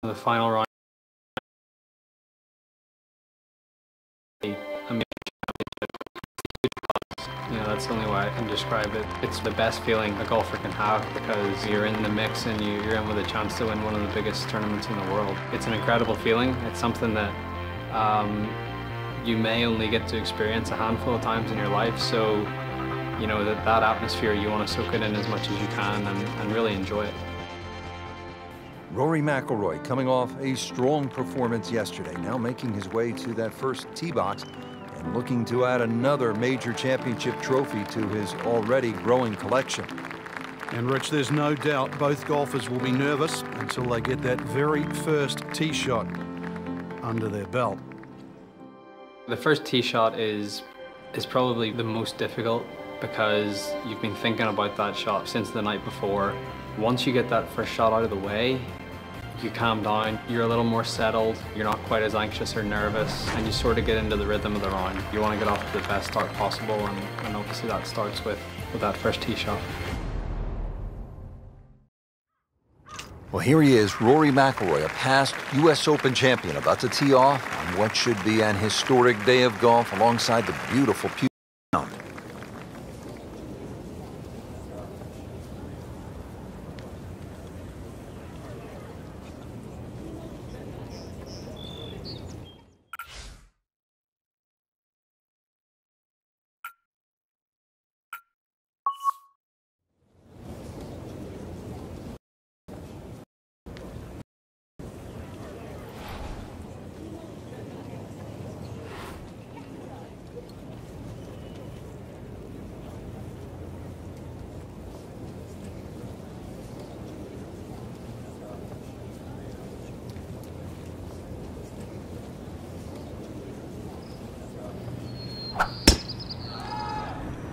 The final round, that's the only way I can describe it. It's the best feeling a golfer can have because you're in the mix and you're in with a chance to win one of the biggest tournaments in the world. It's an incredible feeling. It's something that you may only get to experience a handful of times in your life. So, that atmosphere, you want to soak it in as much as you can and really enjoy it. Rory McIlroy coming off a strong performance yesterday, now making his way to that first tee box and looking to add another major championship trophy to his already growing collection. And Rich, there's no doubt both golfers will be nervous until they get that very first tee shot under their belt. The first tee shot is probably the most difficult because you've been thinking about that shot since the night before. Once you get that first shot out of the way, you calm down, you're a little more settled, you're not quite as anxious or nervous, and you sort of get into the rhythm of the round. You want to get off to the best start possible, and obviously that starts with that first tee shot. Well, here he is, Rory McIlroy, a past U.S. Open champion, about to tee off on what should be an historic day of golf alongside the beautiful Puget Sound.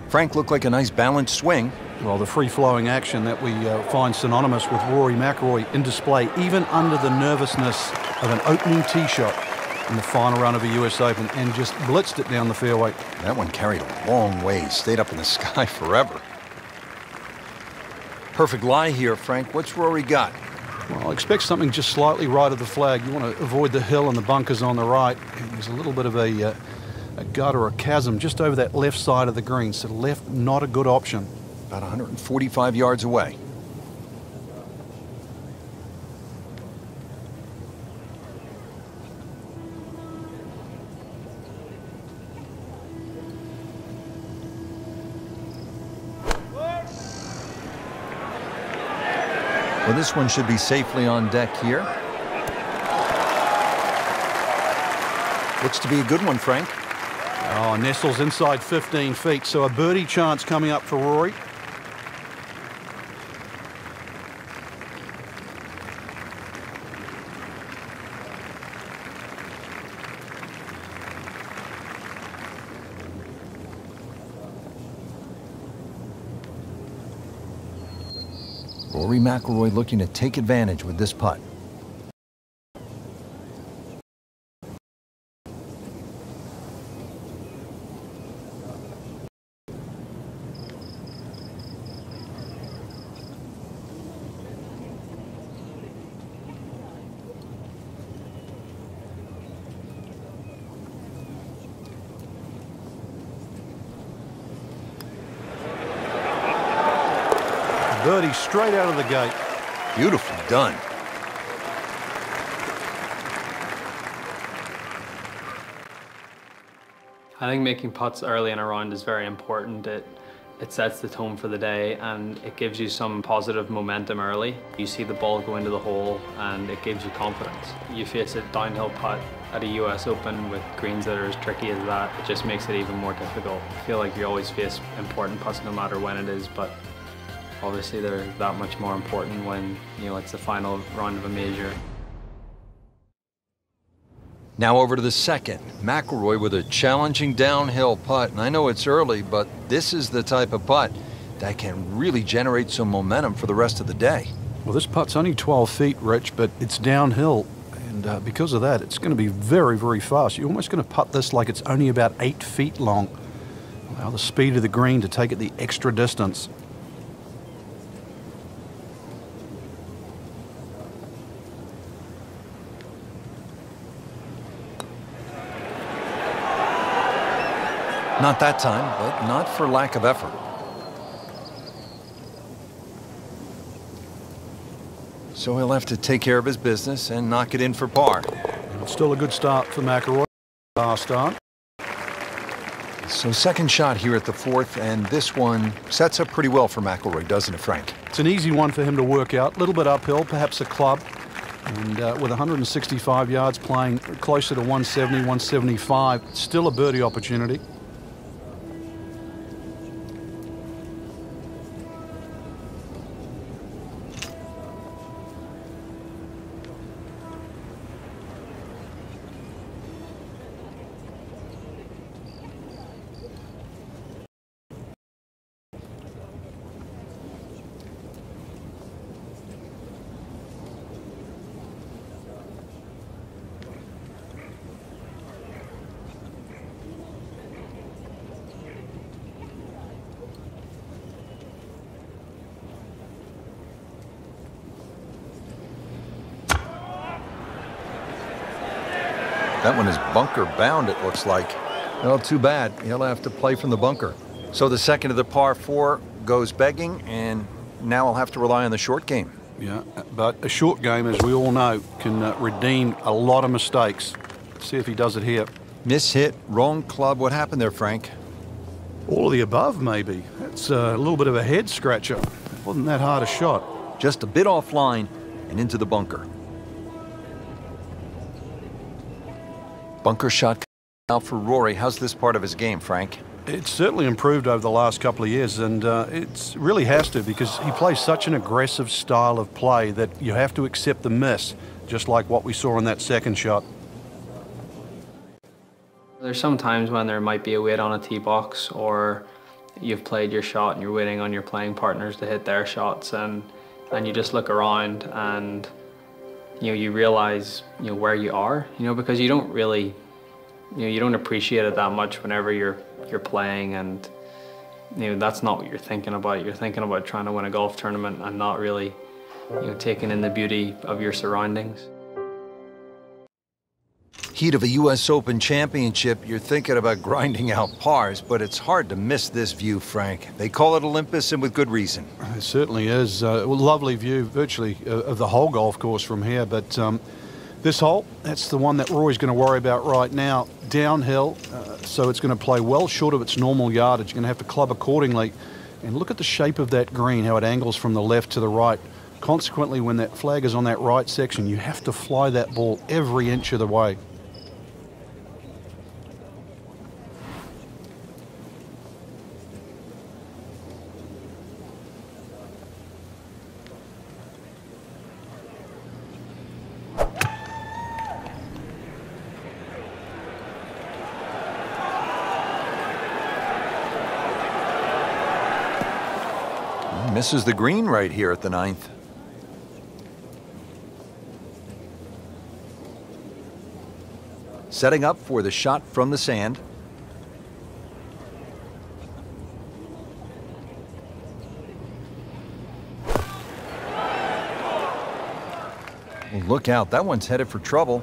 Frank looked like a nice balanced swing. Well, the free-flowing action that we find synonymous with Rory McIlroy in display, even under the nervousness of an opening tee shot in the final round of a US Open, and just blitzed it down the fairway. That one carried a long ways, stayed up in the sky forever. Perfect lie here, Frank. What's Rory got? Well, expect something just slightly right of the flag. You want to avoid the hill and the bunkers on the right. And there's a little bit of a gut or a chasm just over that left side of the green. So left, not a good option. About 145 yards away. Well, this one should be safely on deck here. Looks to be a good one, Frank. Oh, nestles inside 15 feet, so a birdie chance coming up for Rory. Rory McIlroy looking to take advantage with this putt. Birdie straight out of the gate. Beautifully done. I think making putts early in a round is very important. It sets the tone for the day and it gives you some positive momentum early. You see the ball go into the hole and it gives you confidence. You face a downhill putt at a US Open with greens that are as tricky as that, it just makes it even more difficult. I feel like you always face important putts no matter when it is, but obviously they're that much more important when, it's the final round of a major. Now over to the second. McIlroy with a challenging downhill putt. And I know it's early, but this is the type of putt that can really generate some momentum for the rest of the day. Well, this putt's only 12 feet, Rich, but it's downhill. And because of that, it's going to be very, very fast. You're almost going to putt this like it's only about 8 feet long. Allow the speed of the green to take it the extra distance. Not that time, but not for lack of effort. So he'll have to take care of his business and knock it in for par. It's still a good start for McIlroy. Start. So second shot here at the fourth, and this one sets up pretty well for McIlroy, doesn't it, Frank? It's an easy one for him to work out. A little bit uphill, perhaps a club. And with 165 yards, playing closer to 170, 175, still a birdie opportunity. That one is bunker bound, it looks like. Well, too bad. He'll have to play from the bunker. So the second of the par 4 goes begging, and now I'll have to rely on the short game. Yeah, but a short game, as we all know, can redeem a lot of mistakes. Let's see if he does it here. Mishit, wrong club. What happened there, Frank? All of the above, maybe. That's a little bit of a head scratcher. Wasn't that hard a shot. Just a bit offline and into the bunker. Bunker shot out for Rory. How's this part of his game, Frank? It's certainly improved over the last couple of years, and it really has to, because he plays such an aggressive style of play that you have to accept the miss, just like what we saw in that second shot. There's some times when there might be a wait on a tee box, or you've played your shot and you're waiting on your playing partners to hit their shots, and you just look around and you realize where you are, because you don't really, you don't appreciate it that much whenever you're playing, and that's not what you're thinking about. You're thinking about trying to win a golf tournament and not really taking in the beauty of your surroundings. Heat of a U.S. Open championship, you're thinking about grinding out pars, but it's hard to miss this view, Frank. They call it Olympus, and with good reason. It certainly is. A lovely view, virtually, of the whole golf course from here. But this hole, that's the one that Rory's going to worry about right now. Downhill, so it's going to play well short of its normal yardage. You're going to have to club accordingly. And look at the shape of that green, how it angles from the left to the right. Consequently, when that flag is on that right section, you have to fly that ball every inch of the way. Misses the green right here at the 9th. Setting up for the shot from the sand. Well, look out, that one's headed for trouble.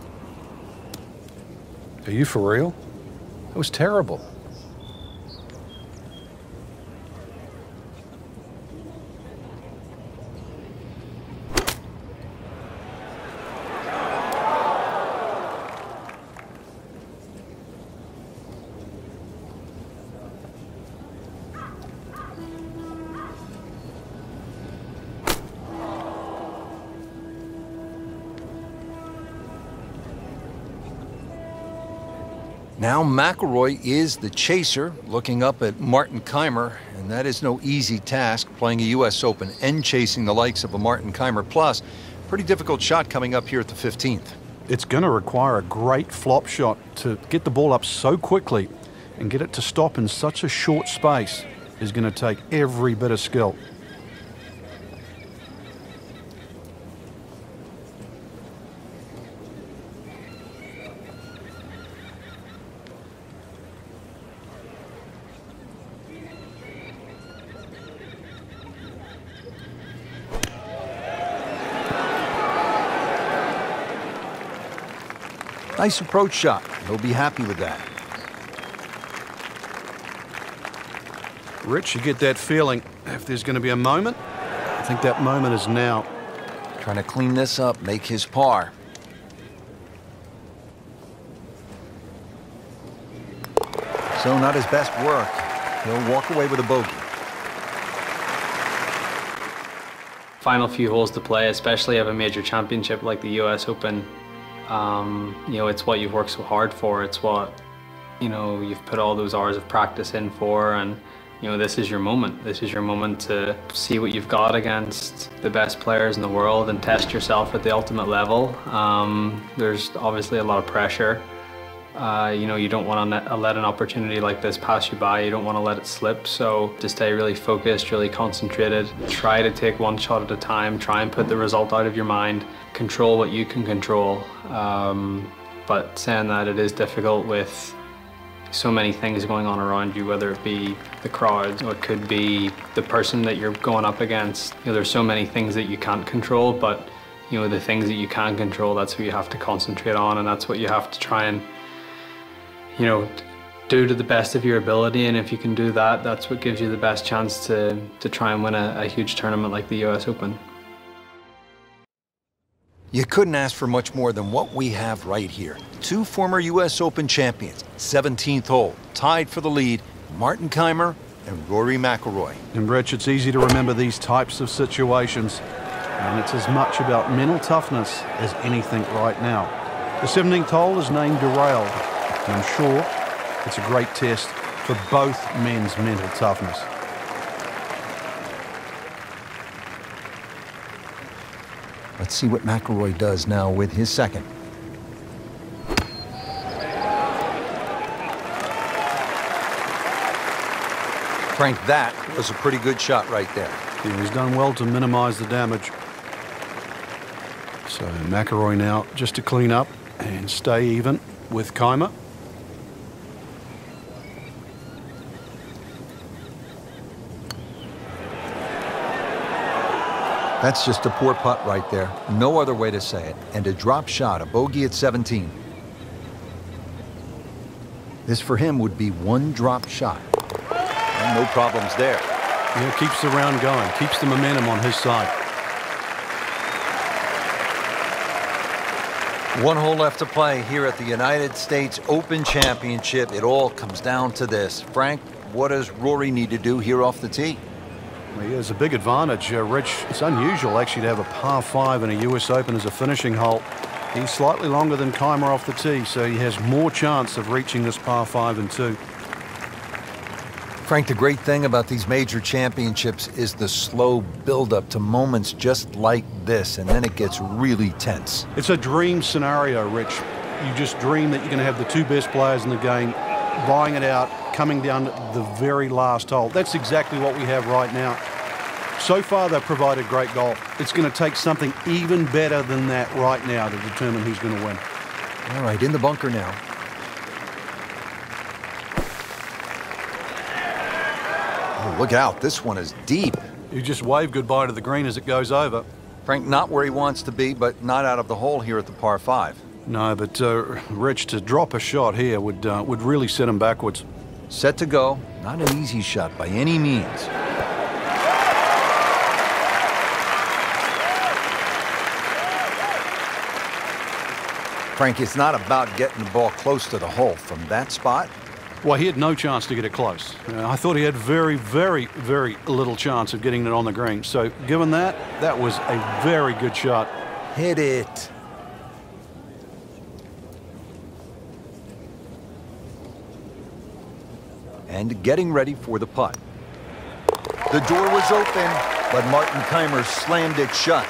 Are you for real? That was terrible. Now McIlroy is the chaser, looking up at Martin Kaymer, and that is no easy task, playing a U.S. Open and chasing the likes of a Martin Kaymer. Plus, pretty difficult shot coming up here at the 15th. It's going to require a great flop shot to get the ball up so quickly and get it to stop in such a short space is going to take every bit of skill. Nice approach shot. He'll be happy with that. Rich, you get that feeling if there's going to be a moment. I think that moment is now. Trying to clean this up, make his par. So not his best work. He'll walk away with a bogey. Final few holes to play, especially of a major championship like the US Open. You know, it's what you've worked so hard for. It's what, you know, you've put all those hours of practice in for, and you know, this is your moment. This is your moment to see what you've got against the best players in the world and test yourself at the ultimate level. There's obviously a lot of pressure. You know, you don't want to let an opportunity like this pass you by. You don't want to let it slip. So to stay really focused, really concentrated, try to take one shot at a time, try and put the result out of your mind, control what you can control. But saying that, it is difficult with so many things going on around you, whether it be the crowd, or it could be the person that you're going up against. You know, there's so many things that you can't control, but you know, the things that you can control, that's what you have to concentrate on, and that's what you have to try and, you know, do to the best of your ability. And if you can do that, that's what gives you the best chance to try and win a huge tournament like the US Open. You couldn't ask for much more than what we have right here. Two former US Open champions, 17th hole, tied for the lead, Martin Kaymer and Rory McIlroy. And Rich, it's easy to remember these types of situations, and it's as much about mental toughness as anything right now. The 17th hole is named Derailed. I'm sure it's a great test for both men's mental toughness. Let's see what McIlroy does now with his second. Frank, that was a pretty good shot right there. Yeah, he's done well to minimize the damage. So McIlroy now just to clean up and stay even with Kaymer. That's just a poor putt right there. No other way to say it. And a drop shot, a bogey at 17. This for him would be one drop shot. And no problems there. Yeah, keeps the round going, keeps the momentum on his side. One hole left to play here at the United States Open Championship. It all comes down to this. Frank, what does Rory need to do here off the tee? He has a big advantage, Rich. It's unusual actually to have a par 5 in a US Open as a finishing hole. He's slightly longer than Kaymer off the tee, so he has more chance of reaching this par 5 and 2. Frank, the great thing about these major championships is the slow build-up to moments just like this, and then it gets really tense. It's a dream scenario, Rich. You just dream that you're going to have the two best players in the game, buying it out, coming down to the very last hole. That's exactly what we have right now. So far, they've provided great golf. It's going to take something even better than that right now to determine who's going to win. All right, in the bunker now. Oh, look out. This one is deep. You just wave goodbye to the green as it goes over. Frank, not where he wants to be, but not out of the hole here at the par 5. No, but Rich, to drop a shot here would really set him backwards. Set to go. Not an easy shot by any means. Frank, it's not about getting the ball close to the hole from that spot. Well, he had no chance to get it close. I thought he had very, very, very little chance of getting it on the green. So given that, that was a very good shot. Hit it. And getting ready for the putt. The door was open, but Martin Kaymer slammed it shut.